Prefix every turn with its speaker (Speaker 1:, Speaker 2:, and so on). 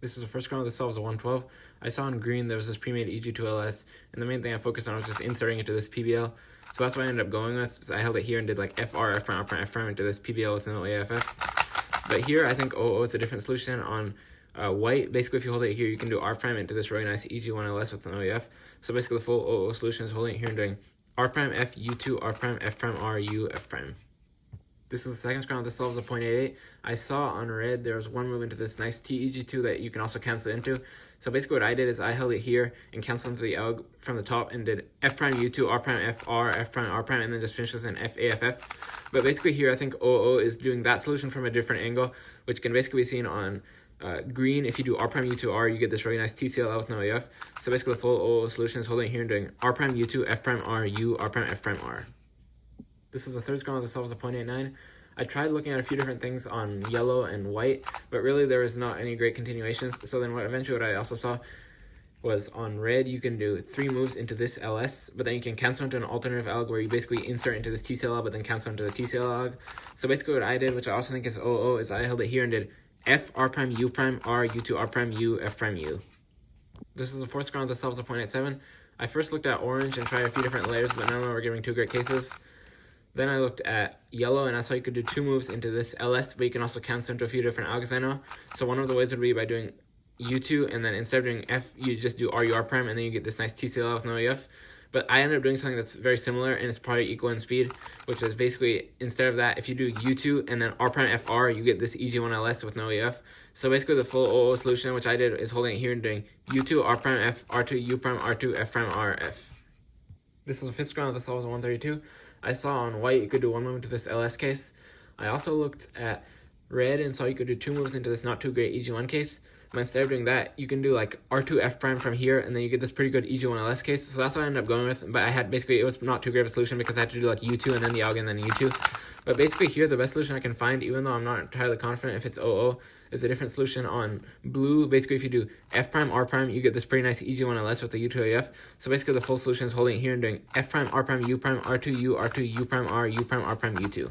Speaker 1: This is the first Scramble that solves a 112. I saw in green there was this pre-made EG2LS, and the main thing I focused on was just inserting into this PBL. So that's what I ended up going with. So I held it here and did like FR, F prime, R prime, F prime into this PBL with no AFF. But here I think OO is a different solution on white. Basically, if you hold it here, you can do R prime into this really nice EG1LS with no AF. So basically the full OO solution is holding it here and doing R prime, F, U2, R prime, F prime, R, U, F prime. This is the second Scramble that solves a 0.88. I saw on red there was one move into this nice TEG2 that you can also cancel into. So basically what I did is I held it here and canceled into the alg from the top and did F prime U2, R prime F R, F prime R prime, and then just finished with an F AFF. But basically here I think OO is doing that solution from a different angle, which can basically be seen on green. If you do R prime U2 R, you get this really nice TCL with no AF. So basically the full OO solution is holding it here and doing R prime U2, F prime R, U, R prime F prime R. This is the third Scramble that solves a 0.89. I tried looking at a few different things on yellow and white, but really there was not any great continuations. So then what I also saw was on red, you can do 3 moves into this LS, but then you can cancel into an alternative alg where you basically insert into this TCL but then cancel into the TCL alg. So basically what I did, which I also think is OO, is I held it here and did F, R prime, U prime, R, U2, R prime, U, F prime, U. This is the fourth Scramble that solves a 0.87. I first looked at orange and tried a few different layers, but none of them were giving 2 great cases. Then I looked at yellow, and I saw you could do 2 moves into this LS, but you can also cancel into a few different algs I know. So one of the ways would be by doing U2, and then instead of doing F, you just do RU R prime, and then you get this nice TCL with no EF. But I ended up doing something that's very similar, and it's probably equal in speed, which is basically, instead of that, if you do U2 and then R prime FR, you get this EG1LS with no EF. So basically the full OO solution, which I did, is holding it here and doing U2, R prime F, R2, U prime, R2, F prime R, F. This is the fifth Scramble that solves a 132. I saw on white you could do 1 move into this LS case. I also looked at red and saw you could do 2 moves into this not too great EG1 case. But instead of doing that, you can do like R2 F prime from here, and then you get this pretty good EG1 LS case. So that's what I ended up going with. But I had basically, it was not too great of a solution because I had to do like U2 and then the alg and then U2. But basically here, the best solution I can find, even though I'm not entirely confident if it's OO, is a different solution on blue. Basically, if you do F prime, R prime, you get this pretty nice EG1 LS with the U2 AF. So basically the full solution is holding it here and doing F prime, R prime, U prime, R2, U, R2, U prime, R, U prime, R prime, U2.